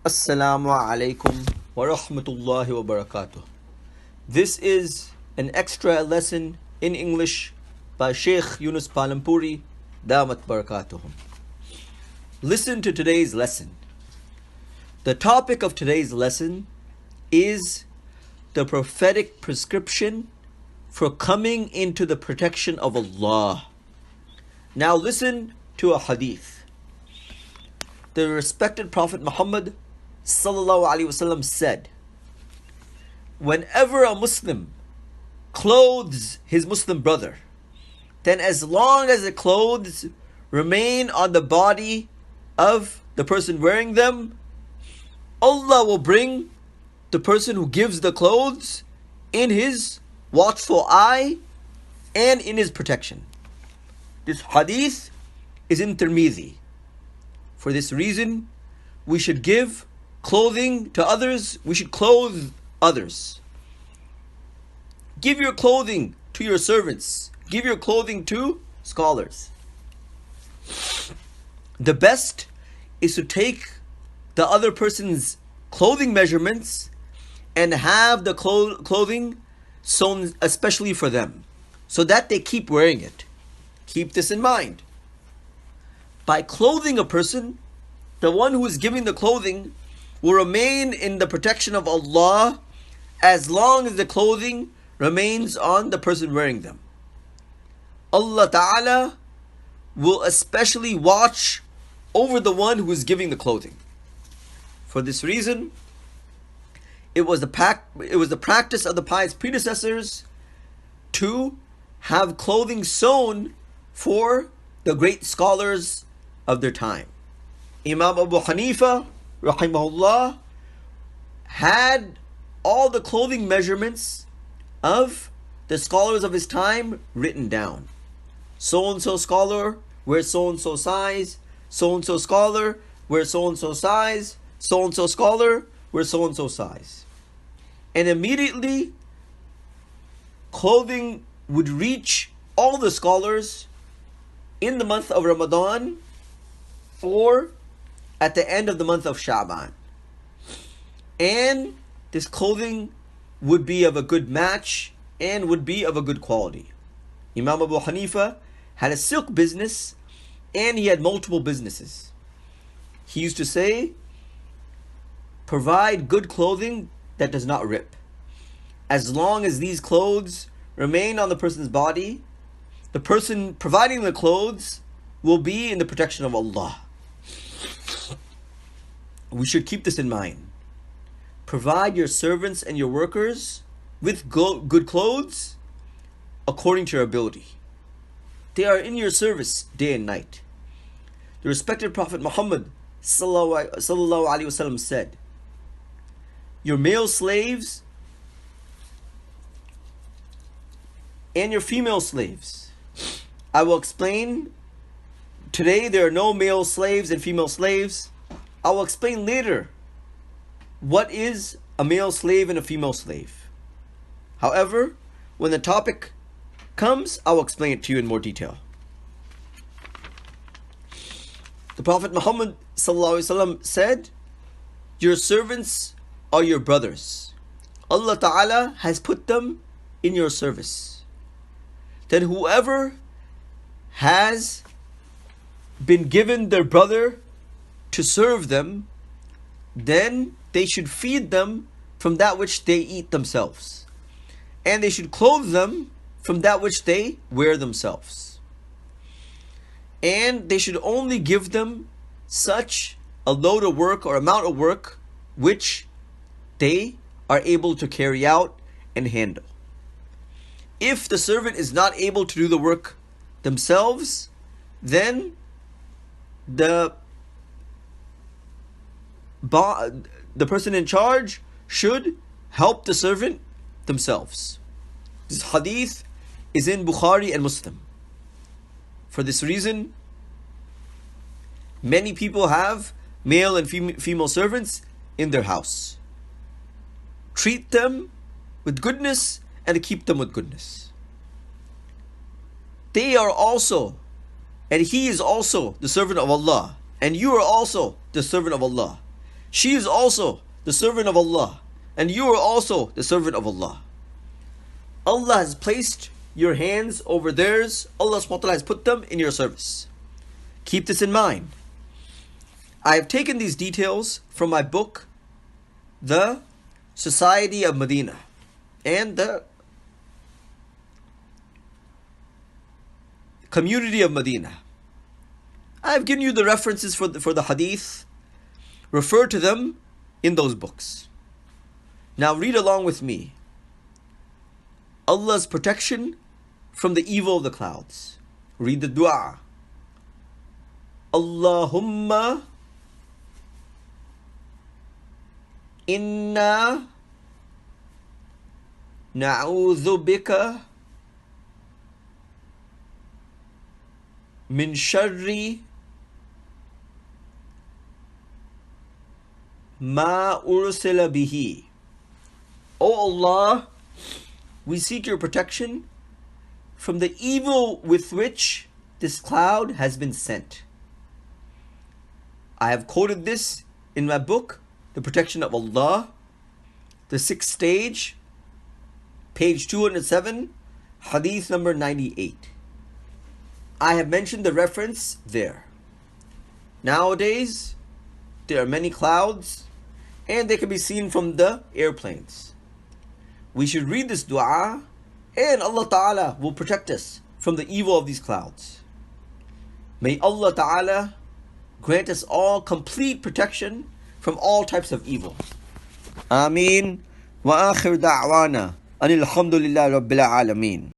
Assalamu alaikum wa rahmatullahi wa barakatuh. This is an extra lesson in English by Sheikh Yunus Palampuri, Damat Barakatuhum. Listen to today's lesson. The topic of today's lesson is the prophetic prescription for coming into the protection of Allah. Now listen to a hadith. The respected Prophet Muhammad sallallahu alaihi wasallam said, whenever a Muslim clothes his Muslim brother, then as long as the clothes remain on the body of the person wearing them, Allah will bring the person who gives the clothes in his watchful eye and in his protection. This hadith is in Tirmidhi. For this reason, we should give clothing to others. We should clothe others. Give your clothing to your servants. Give your clothing to scholars. The best is to take the other person's clothing measurements and have the clothing sewn especially for them, so that they keep wearing it. Keep this in mind. By clothing a person, the one who is giving the clothing will remain in the protection of Allah as long as the clothing remains on the person wearing them. Allah Ta'ala will especially watch over the one who is giving the clothing. For this reason, it was the practice of the pious predecessors to have clothing sewn for the great scholars of their time. Imam Abu Hanifa rahimahullah had all the clothing measurements of the scholars of his time written down. So-and-so scholar wears so-and-so size, so-and-so scholar wears so-and-so size, so-and-so scholar wears so-and-so size. And immediately, clothing would reach all the scholars in the month of Ramadan or at the end of the month of Sha'ban. And this clothing would be of a good match and would be of a good quality. Imam Abu Hanifa had a silk business and he had multiple businesses. He used to say, provide good clothing that does not rip. As long as these clothes remain on the person's body, the person providing the clothes will be in the protection of Allah. We should keep this in mind. Provide your servants and your workers with good clothes according to your ability. They are in your service day and night. The respected Prophet Muhammad sallallahu alaihi wasallam said, your male slaves and your female slaves. I will explain. Today there are no male slaves and female slaves. I will explain later what is a male slave and a female slave. However, when the topic comes, I will explain it to you in more detail. The Prophet Muhammad ﷺ said, your servants are your brothers. Allah Ta'ala has put them in your service. Then whoever has been given their brother to serve them, then they should feed them from that which they eat themselves, and they should clothe them from that which they wear themselves, and they should only give them such a load of work or amount of work which they are able to carry out and handle. If the servant is not able to do the work themselves, then the person in charge should help the servant themselves. This hadith is in Bukhari and Muslim. For this reason, many people have male and female servants in their house. Treat them with goodness and keep them with goodness. They are also, and he is also the servant of Allah, and you are also the servant of Allah. She is also the servant of Allah, and you are also the servant of Allah. Allah has placed your hands over theirs. Allah subhanahu wa ta'ala has put them in your service. Keep this in mind. I have taken these details from my book, The Society of Medina, and the Community of Medina. I have given you the references for the hadith. Refer to them in those books. Now read along with me. Allah's protection from the evil of the clouds. Read the dua. Allahumma inna na'udhu bika min sharri ma ursila bihi. O Allah, we seek your protection from the evil with which this cloud has been sent. I have quoted this in my book, The Protection of Allah, the 6th stage, page 207, hadith number 98. I have mentioned the reference there. Nowadays, there are many clouds, and they can be seen from the airplanes. We should read this dua, and Allah Ta'ala will protect us from the evil of these clouds. May Allah Ta'ala grant us all complete protection from all types of evil. Ameen. Wa akhir da'wana anil hamdulillahi rabbil alameen.